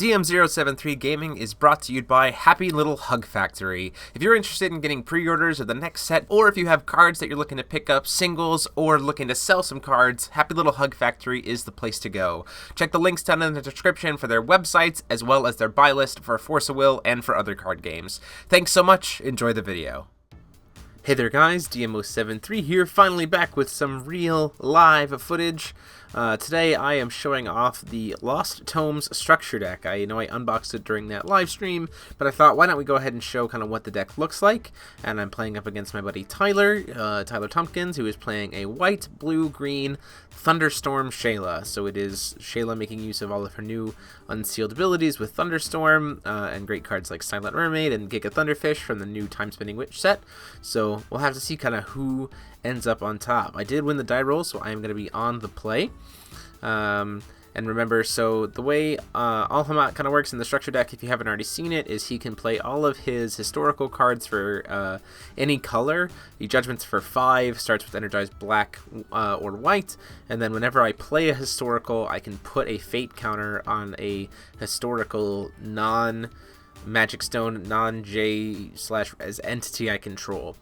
DM073 Gaming is brought to you by Happy Little Hug Factory. If you're interested in getting pre-orders of the next set, or if you have cards that you're looking to pick up singles, or looking to sell some cards, Happy Little Hug Factory is the place to go. Check the links down in the description for their websites, as well as their buy list for Force of Will and for other card games. Thanks so much, enjoy the video. Hey there guys, DM073 here, finally back with some real live footage. Today I am showing off the Lost Tomes structure deck. I know I unboxed it during that live stream, but I thought why don't we go ahead and show kind of what the deck looks like. And I'm playing up against my buddy Tyler Tompkins, who is playing a white, blue, green Thunderstorm Shaela. So it is Shaela making use of all of her new unsealed abilities with Thunderstorm, and great cards like Silent Mermaid and Giga Thunderfish from the new Time Spinning Witch set. So we'll have to see kind of who ends up on top. I did win the die roll, so I am going to be on the play. And remember, so the way Alhama'at kind of works in the structure deck, if you haven't already seen it, is he can play all of his historical cards for any color. The Judgments for 5 starts with Energized Black or White, and then whenever I play a historical, I can put a fate counter on a historical non-Magic Stone, non-J/as entity I control.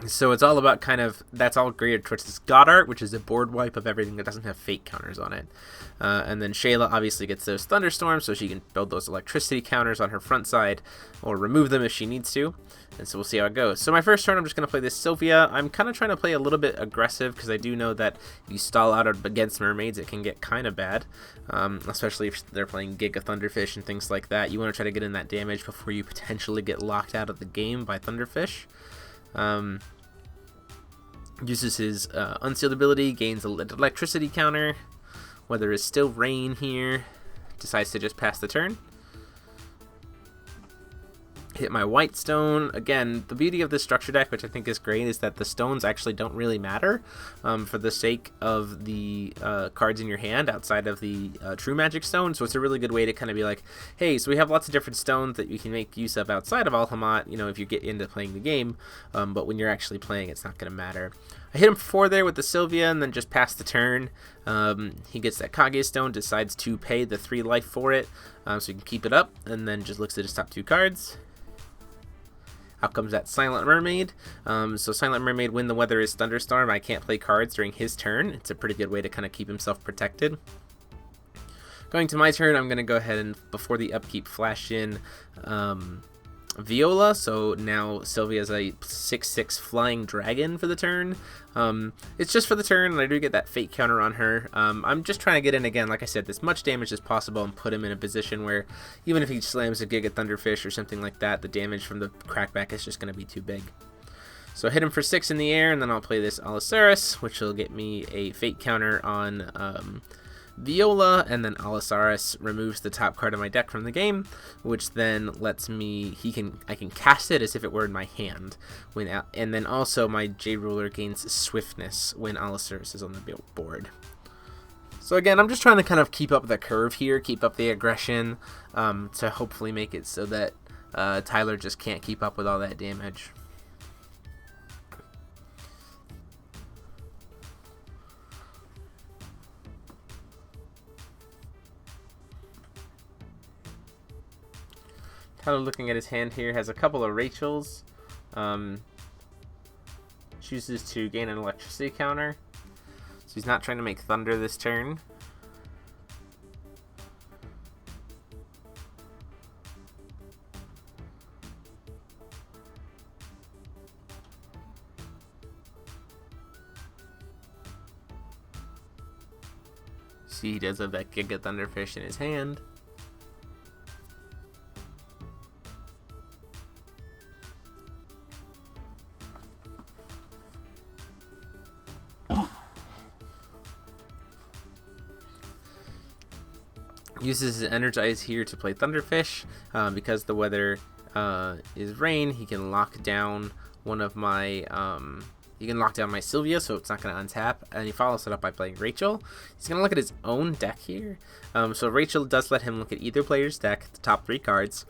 So it's all about kind of, that's all graded towards this God Art, which is a board wipe of everything that doesn't have fate counters on it. And then Shaela obviously gets those Thunderstorms, so she can build those electricity counters on her front side, or remove them if she needs to. And so we'll see how it goes. So my first turn, I'm just going to play this Sylvia. I'm kind of trying to play a little bit aggressive, because I do know that if you stall out against mermaids, it can get kind of bad. Especially if they're playing Giga Thunderfish and things like that. You want to try to get in that damage before you potentially get locked out of the game by Thunderfish. Uses his unsealed ability, gains an electricity counter. Weather is still rain here. Decides to just pass the turn. Hit my white stone. Again, the beauty of this structure deck, which I think is great, is that the stones actually don't really matter for the sake of the cards in your hand outside of the true magic stone. So it's a really good way to kind of be like, hey, so we have lots of different stones that you can make use of outside of Alhama'at, you know, if you get into playing the game, but when you're actually playing, it's not going to matter. I hit him for 4 there with the Sylvia and then just passed the turn. He gets that Kage stone, decides to pay the 3 life for it, so he can keep it up, and then just looks at his top 2 cards. Out comes that Silent Mermaid. So Silent Mermaid, when the weather is Thunderstorm, I can't play cards during his turn. It's a pretty good way to kind of keep himself protected. Going to my turn, I'm going to go ahead and, before the upkeep, flash in Viola. So now Sylvia's a 6/6 flying dragon for the turn. It's just for the turn, and I do get that fate counter on her. I'm just trying to get in again, like I said, as much damage as possible and put him in a position where even if he slams a Giga Thunderfish or something like that, the damage from the crackback is just going to be too big. So I hit him for 6 in the air, and then I'll play this Alisaris, which will get me a fate counter on Viola, and then Alisaris removes the top card of my deck from the game, which then lets me, I can cast it as if it were in my hand, and then also my J Ruler gains swiftness when Alisaris is on the board. So again, I'm just trying to kind of keep up the curve here, keep up the aggression, to hopefully make it so that Tyler just can't keep up with all that damage. Tyler, looking at his hand here, has a couple of Rachels. Chooses to gain an electricity counter. So he's not trying to make thunder this turn. See, he does have that Giga Thunderfish in his hand. Uses his Energize here to play Thunderfish. Because the weather is rain, he can lock down one of my he can lock down my Sylvia, so it's not going to untap, and he follows it up by playing Rachel. He's going to look at his own deck here. So Rachel does let him look at either player's deck, the top 3 cards,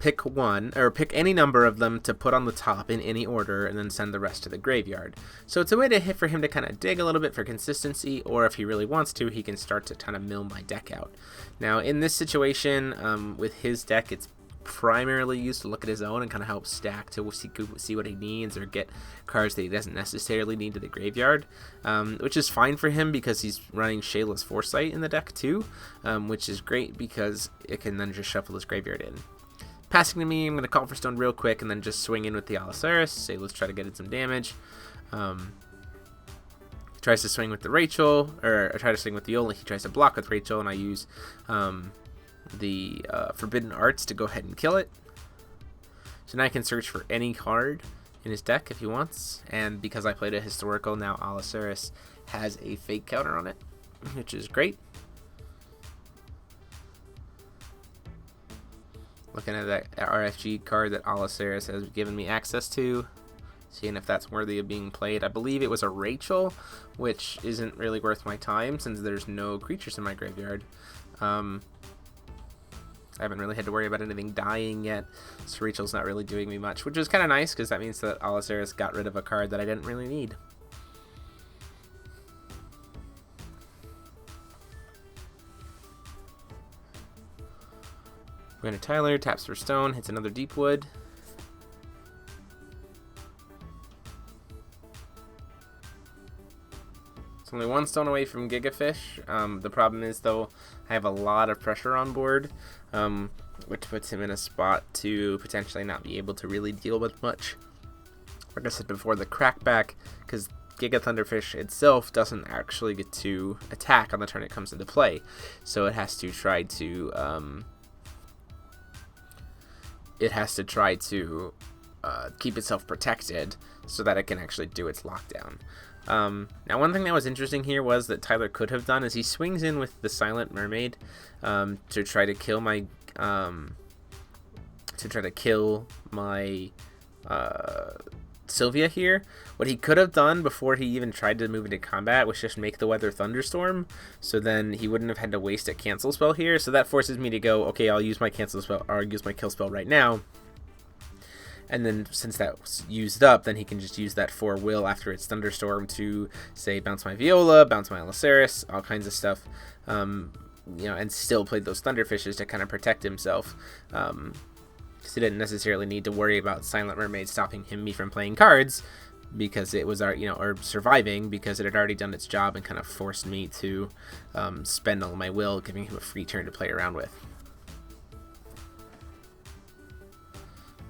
pick one, or pick any number of them to put on the top in any order, and then send the rest to the graveyard. So it's a way for him to kind of dig a little bit for consistency, or if he really wants to, he can start to kind of mill my deck out. Now, in this situation, with his deck, it's primarily used to look at his own and kind of help stack to see what he needs or get cards that he doesn't necessarily need to the graveyard, which is fine for him because he's running Shaela's Foresight in the deck too, which is great because it can then just shuffle his graveyard in. Passing to me, I'm going to call for stone real quick and then just swing in with the Allosaurus. Say let's try to get it some damage. Tries to swing with the Rachel, or I try to swing with the Yola. He tries to block with Rachel, and I use the Forbidden Arts to go ahead and kill it. So now I can search for any card in his deck if he wants, and because I played a historical, now Allosaurus has a fake counter on it, which is great. Looking at that RFG card that Allosaurus has given me access to, seeing if that's worthy of being played. I believe it was a Rachel, which isn't really worth my time since there's no creatures in my graveyard. I haven't really had to worry about anything dying yet, so Rachel's not really doing me much, which is kind of nice because that means that Allosaurus got rid of a card that I didn't really need. We're going to Tyler, taps for stone, hits another deep wood. It's only one stone away from Gigafish. The problem is, though, I have a lot of pressure on board, which puts him in a spot to potentially not be able to really deal with much. Like I said before, the crackback, because Giga Thunderfish itself doesn't actually get to attack on the turn it comes into play, so it has to try to keep itself protected so that it can actually do its lockdown. Now, one thing that was interesting here was that Tyler could have done is he swings in with the Silent Mermaid to try to kill my Sylvia here. What he could have done before he even tried to move into combat was just make the Weather Thunderstorm, so then he wouldn't have had to waste a cancel spell here. So that forces me to go, okay, I'll use my cancel spell, or I'll use my kill spell right now. And then since that's used up, then he can just use that for will after it's Thunderstorm to, say, bounce my Viola, bounce my Allosaurus, all kinds of stuff, and still play those Thunderfishes to kind of protect himself. Because he didn't necessarily need to worry about Silent Mermaid stopping me from playing cards, because it was, or surviving, because it had already done its job and kind of forced me to spend all my will, giving him a free turn to play around with.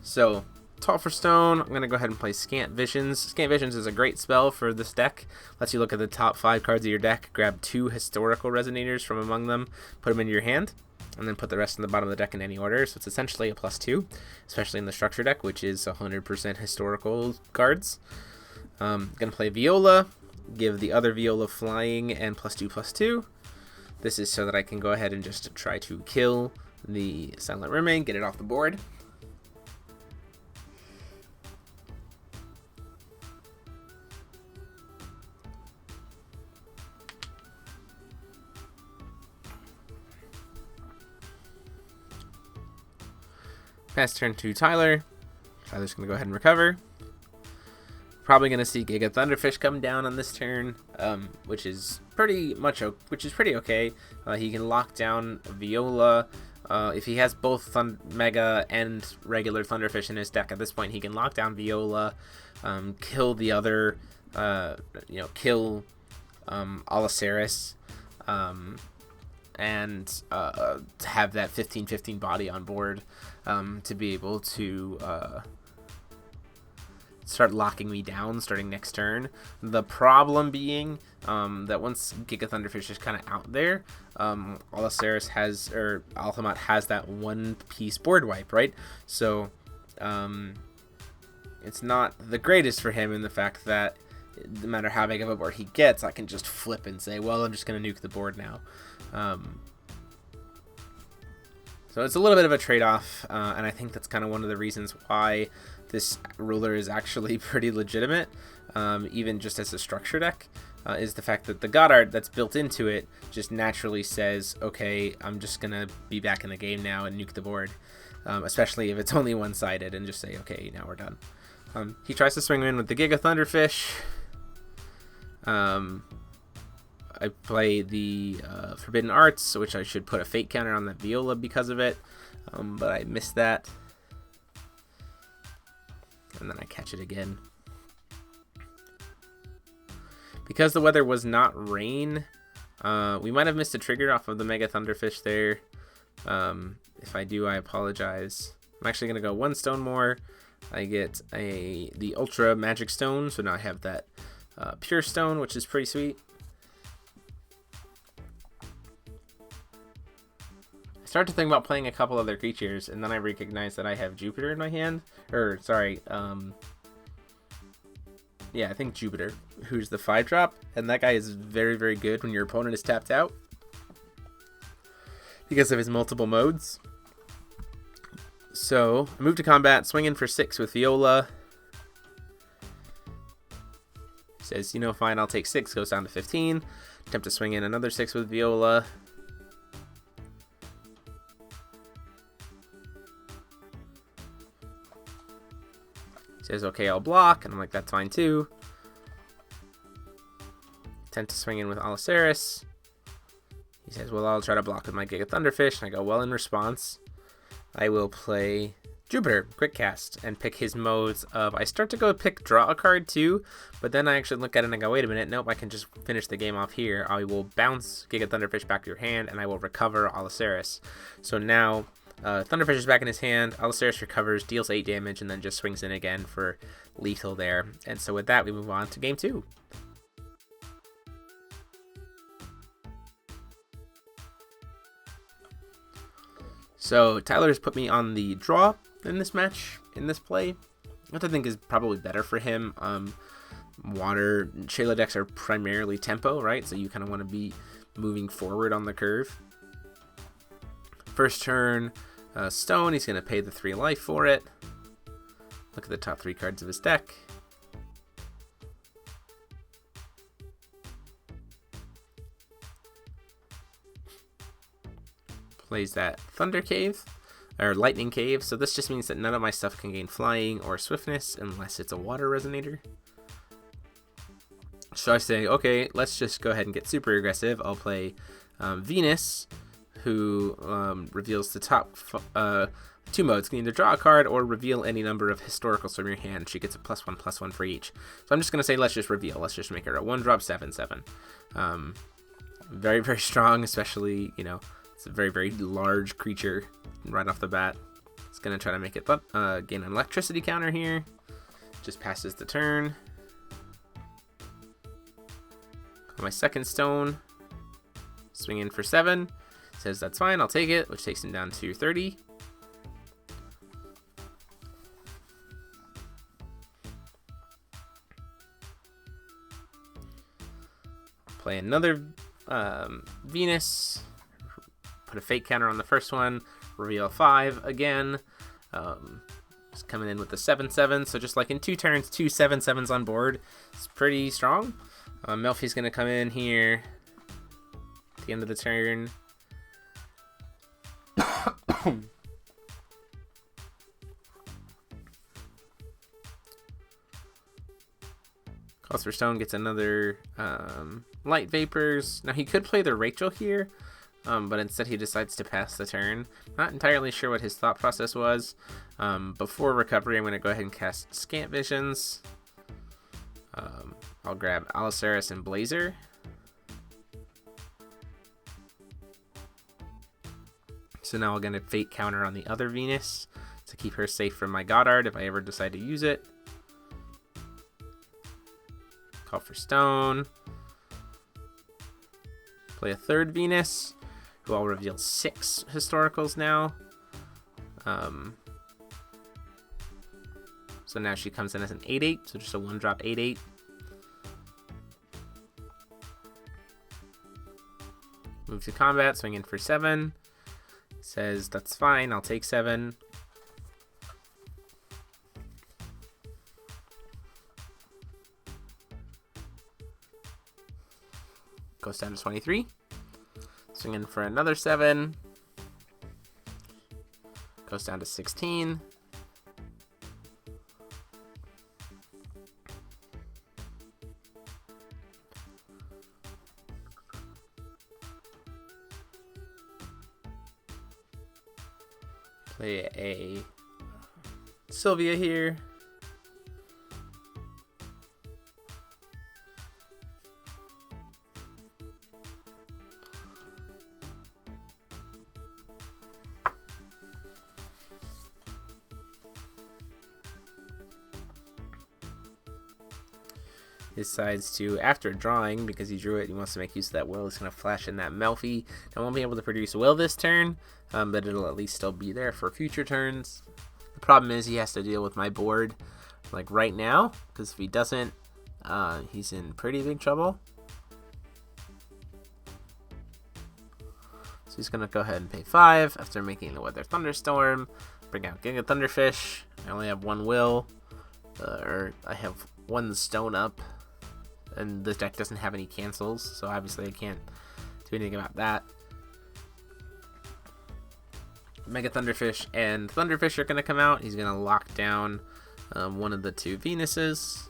So, Tall for stone, I'm going to go ahead and play Scant Visions. Scant Visions is a great spell for this deck. Lets you look at the top 5 cards of your deck, grab 2 historical resonators from among them, put them into your hand, and then put the rest in the bottom of the deck in any order. So it's essentially a +2, especially in the structure deck, which is 100% historical cards. Going to play Viola, give the other Viola flying and +2/+2. This is so that I can go ahead and just try to kill the Silent Mermaid, get it off the board. Pass turn to Tyler. Tyler's going to go ahead and recover. Probably going to see Giga Thunderfish come down on this turn, which is pretty okay. He can lock down Viola. If he has both Mega and regular Thunderfish in his deck at this point, he can lock down Viola, kill the other, kill Allosaurus, and have that 15/15 body on board to be able to start locking me down starting next turn. The problem being that once Giga Thunderfish is kind of out there, Allosaurus has, or Alhama'at has that 1-piece board wipe, right? So it's not the greatest for him in the fact that no matter how big of a board he gets, I can just flip and say, well, I'm just going to nuke the board now. So it's a little bit of a trade-off, and I think that's kind of one of the reasons why this ruler is actually pretty legitimate, even just as a structure deck, is the fact that the God Art that's built into it just naturally says, okay, I'm just going to be back in the game now and nuke the board. especially if it's only one-sided, and just say, okay, now we're done. He tries to swing in with the Giga Thunderfish. I play the Forbidden Arts, which I should put a fate counter on that Viola because of it, but I missed that. And then I catch it again. Because the weather was not rain, we might have missed a trigger off of the Mega Thunderfish there. If I do, I apologize. I'm actually going to go one stone more. I get the Ultra Magic Stone, so now I have that Pure Stone, which is pretty sweet. I start to think about playing a couple other creatures, and then I recognize that I have Jupiter in my hand. Or, sorry, yeah, I think Jupiter, who's the 5-drop, and that guy is very, very good when your opponent is tapped out because of his multiple modes. So, I move to combat, swing in for 6 with Viola. Says, you know, fine, I'll take 6, goes down to 15. Attempt to swing in another 6 with Viola. Says, okay, I'll block, and I'm like, that's fine too. Attempt to swing in with Alloceras. He says, well, I'll try to block with my Giga Thunderfish, and I go, well, in response, I will play Jupiter, Quick Cast, and pick his modes of, I start to go pick draw a card too, but then I actually look at it and I go, wait a minute, nope, I can just finish the game off here. I will bounce Giga Thunderfish back to your hand, and I will recover Alloceras. So now, Thunderfish is back in his hand, Alloceras recovers, deals 8 damage, and then just swings in again for lethal there. And so with that, we move on to game 2. So Tyler's put me on the draw in this match, in this play, which I think is probably better for him. Water Shaela decks are primarily tempo, right? So you kind of want to be moving forward on the curve. First turn, Stone, he's going to pay the 3 life for it. Look at the top 3 cards of his deck. Plays that Thunder Cave, or Lightning Cave, so this just means that none of my stuff can gain Flying or Swiftness unless it's a Water Resonator. So I say, okay, let's just go ahead and get super aggressive. I'll play Venus, who reveals the top 2 modes. Can either draw a card or reveal any number of historicals from your hand. She gets a +1/+1 for each. So I'm just going to say, let's just reveal. Let's just make her a 1-drop 7/7. Very, very strong, especially, you know, it's a very, very large creature right off the bat. It's going to try to make it gain an electricity counter here. Just passes the turn. My second stone. Swing in for 7. Says that's fine, I'll take it, which takes him down to 30. Play another Venus. Put a fate counter on the first one. Reveal 5 again. Just coming in with the 7/7. So just like in 2 turns, 2 7/7s on board. It's pretty strong. Melfi's going to come in here at the end of the turn. Calls for Stone, gets another Light Vapors. Now he could play the Rachel here, but instead he decides to pass the turn. Not entirely sure what his thought process was. Before recovery, I'm going to go ahead and cast Scant Visions. I'll grab Alloceras and Blazer. So now I'm going to fate counter on the other Venus to keep her safe from my Goddard if I ever decide to use it. Call for Stone. Play a third Venus, who I'll reveal 6 historicals now. So now she comes in as an 8/8, so just a 1-drop 8/8. Move to combat, swing in for 7. Says that's fine, I'll take 7. Goes down to 23. Swing in for another 7. goes down to 16. Play a Sylvia here. Decides to, after drawing, because he drew it, he wants to make use of that will. He's going to flash in that Melfi. I won't be able to produce a will this turn, but it'll at least still be there for future turns. The problem is he has to deal with my board like right now, because if he doesn't, he's in pretty big trouble. So he's going to go ahead and pay 5 after making the Weather Thunderstorm. Bring out Giga Thunderfish. I only have one will, or I have one stone up. And this deck doesn't have any cancels, so obviously I can't do anything about that. Mega Thunderfish and Thunderfish are going to come out. He's going to lock down one of the 2 Venuses.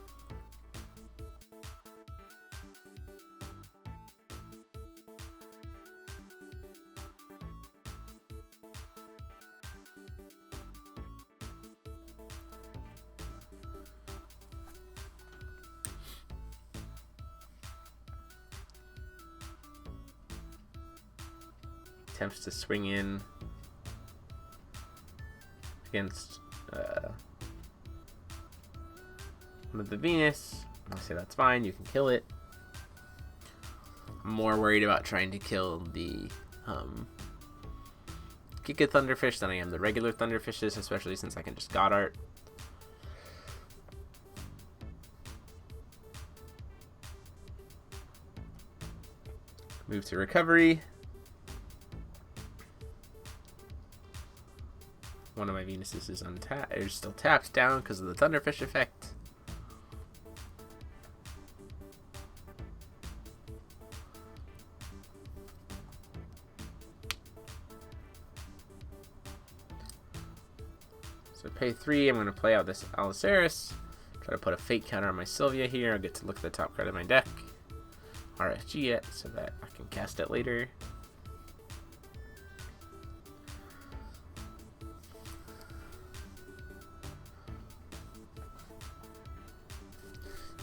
Attempts to swing in against one of the Venus. I'll say that's fine, you can kill it. I'm more worried about trying to kill the Giga Thunderfish than I am the regular Thunderfishes, especially since I can just God Art. Move to recovery. One of my Venuses is still tapped down because of the Thunderfish effect. So pay 3. I'm going to play out this Allosaurus. Try to put a fate counter on my Sylvia here. I'll get to look at the top card of my deck. RFG it so that I can cast it later.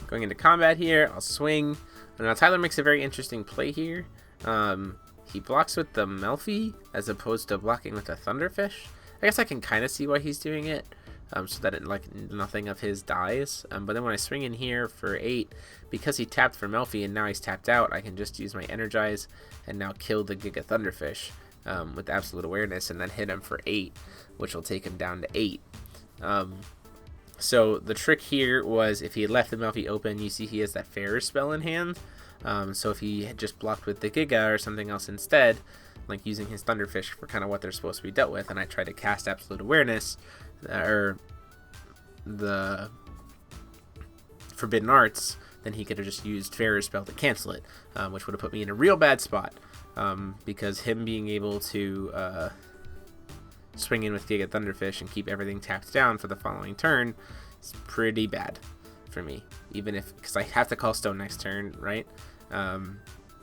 Going into combat here, I'll swing. Now Tyler makes a very interesting play here. He blocks with the Melfi as opposed to blocking with the Thunderfish. I guess I can kind of see why he's doing it, so that nothing of his dies. But then when I swing in here for 8, because he tapped for Melfi and now he's tapped out, I can just use my Energize and now kill the Giga Thunderfish with Absolute Awareness and then hit him for 8, which will take him down to 8. So the trick here was if he had left the Melfi open, you see he has that Fairer spell in hand. So if he had just blocked with the Giga or something else instead, like using his Thunderfish for kind of what they're supposed to be dealt with, and I tried to cast Absolute Awareness, or the Forbidden Arts, then he could have just used Fairer spell to cancel it, which would have put me in a real bad spot, because him being able to swing in with Giga Thunderfish and keep everything tapped down for the following turn is pretty bad for me, even if, because I have to call Stone next turn, right?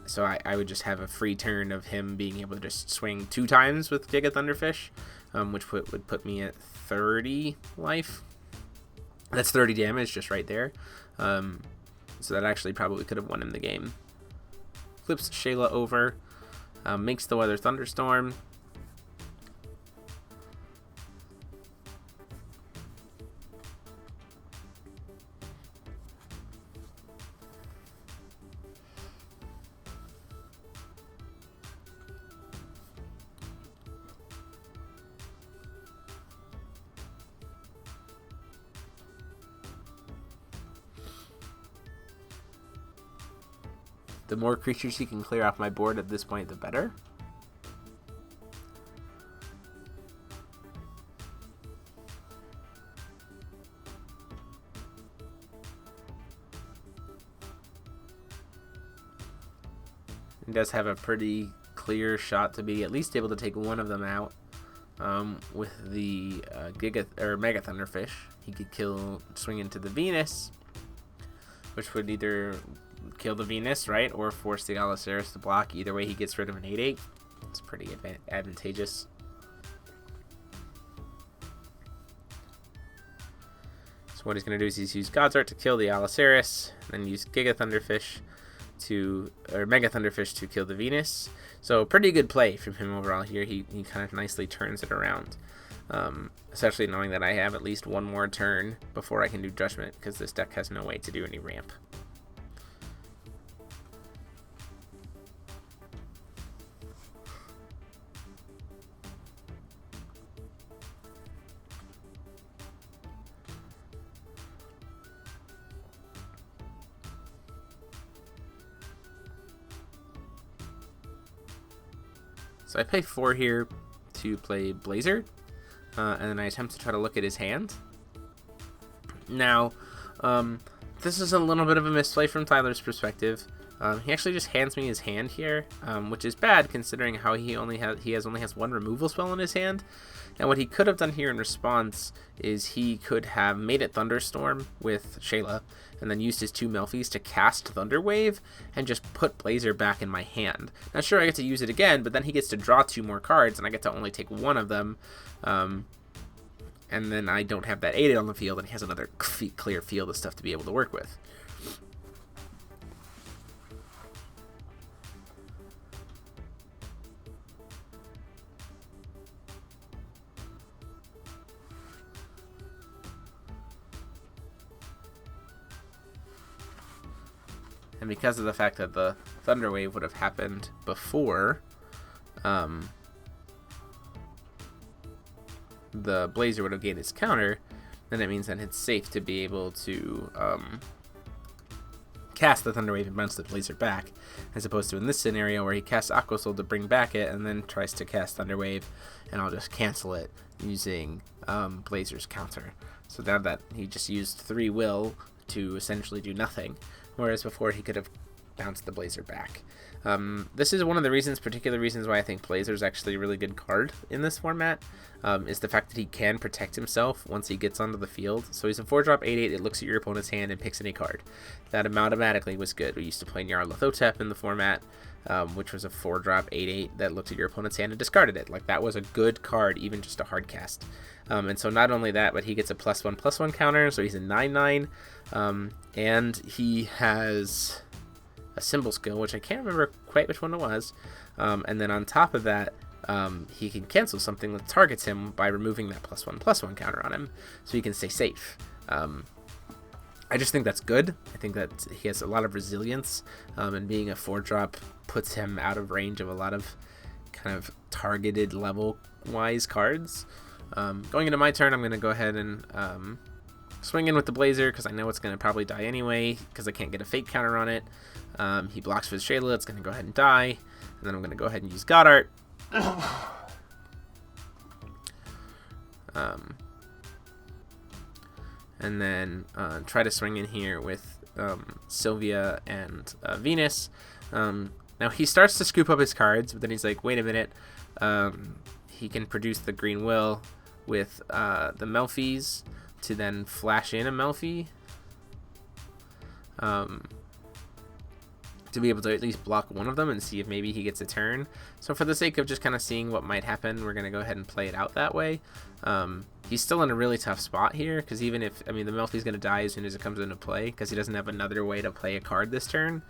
So I would just have a free turn of him being able to just swing 2 times with Giga Thunderfish, which would put me at 30 life. That's 30 damage just right there. So that actually probably could have won him the game. Flips Shaela over, makes the Weather Thunderstorm. The more creatures he can clear off my board at this point, the better. He does have a pretty clear shot to be at least able to take one of them out. with the Mega Thunderfish. He could swing into the Venus, which would either kill the Venus, right, or force the Allosaurus to block. Either way, he gets rid of an 8/8. It's pretty advantageous. So what he's going to do is he's use God's Art to kill the Allosaurus, then use Mega Thunderfish to kill the Venus. So pretty good play from him overall here. He kind of nicely turns it around. Especially knowing that I have at least one more turn before I can do Judgment, because this deck has no way to do any ramp. So I pay 4 here to play Blazer, and then I attempt to try to look at his hand. Now, this is a little bit of a misplay from Tyler's perspective. He actually just hands me his hand here, which is bad considering how he only has one removal spell in his hand. And what he could have done here in response is he could have made it Thunderstorm with Shaela, and then used his 2 Melfies to cast Thunderwave and just put Blazer back in my hand. Now sure, I get to use it again, but then he gets to draw 2 more cards, and I get to only take 1 of them. And then I don't have that 8/8 on the field, and he has another clear field of stuff to be able to work with. And because of the fact that the Thunder Wave would have happened before the Blazer would have gained its counter, then it means that it's safe to be able to cast the Thunder Wave and bounce the Blazer back, as opposed to in this scenario where he casts Aqua Soul to bring back it and then tries to cast Thunder Wave, and I'll just cancel it using Blazer's counter. So now that he just used 3 will to essentially do nothing, whereas before he could have bounced the Blazer back. This is one of the particular reasons why I think Blazer is actually a really good card in this format, is the fact that he can protect himself once he gets onto the field. So he's a 4-drop 8/8, it looks at your opponent's hand and picks any card. That automatically was good. We used to play Nyarlathotep in the format, which was a 4-drop 8/8 that looked at your opponent's hand and discarded it. Like, that was a good card, even just a hard cast. And so not only that, but he gets a +1/+1 counter, so he's a 9/9, and he has a symbol skill, which I can't remember quite which one it was, and then on top of that, he can cancel something that targets him by removing that +1/+1 counter on him, so he can stay safe. I just think that's good. I think that he has a lot of resilience, and being a 4-drop puts him out of range of a lot of kind of targeted level-wise cards. Going into my turn, I'm going to go ahead and swing in with the Blazer, because I know it's going to probably die anyway, because I can't get a fake counter on it. He blocks with Shaela, it's going to go ahead and die, and then I'm going to go ahead and use God Art. And then try to swing in here with Sylvia and Venus. Now he starts to scoop up his cards, but then he's like, wait a minute, he can produce the Green Will with the Melfies to then flash in a Melfi, to be able to at least block one of them and see if maybe he gets a turn. So for the sake of just kind of seeing what might happen, we're going to go ahead and play it out that way. He's still in a really tough spot here, because even if, I mean, the Melfi's going to die as soon as it comes into play, because he doesn't have another way to play a card this turn.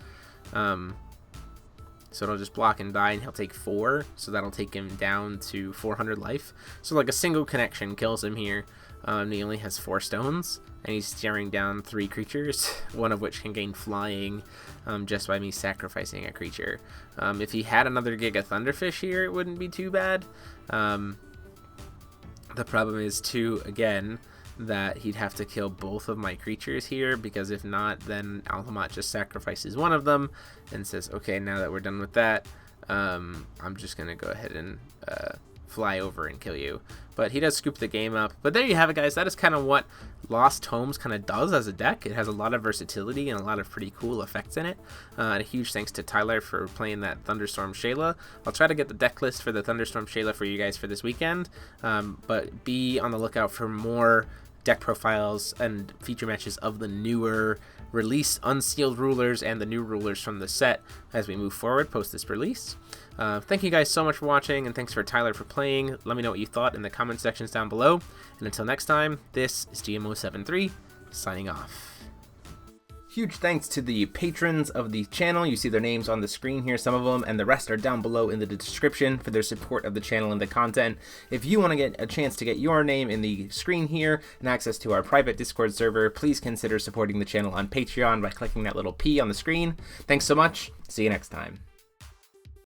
So it'll just block and die, and he'll take 4, so that'll take him down to 400 life. So like a single connection kills him here. He only has 4 stones, and he's staring down 3 creatures, one of which can gain flying just by me sacrificing a creature. If he had another Giga Thunderfish here, it wouldn't be too bad. The problem is, too, again, that he'd have to kill both of my creatures here, because if not, then Alhama'at just sacrifices one of them and says, okay, now that we're done with that, I'm just going to go ahead and fly over and kill you. But he does scoop the game up. But there you have it, guys. That is kind of what Lost Homes kind of does as a deck. It has a lot of versatility and a lot of pretty cool effects in it. And a huge thanks to Tyler for playing that Thunderstorm Shaela. I'll try to get the deck list for the Thunderstorm Shaela for you guys for this weekend. But be on the lookout for more deck profiles and feature matches of the newer release unsealed rulers and the new rulers from the set as we move forward post this release. Thank you guys so much for watching, and thanks for Tyler for playing. Let me know what you thought in the comment sections down below. And until next time, this is GMO73 signing off. Huge thanks to the patrons of the channel. You see their names on the screen here, some of them, and the rest are down below in the description for their support of the channel and the content. If you want to get a chance to get your name in the screen here and access to our private Discord server, please consider supporting the channel on Patreon by clicking that little P on the screen. Thanks so much. See you next time.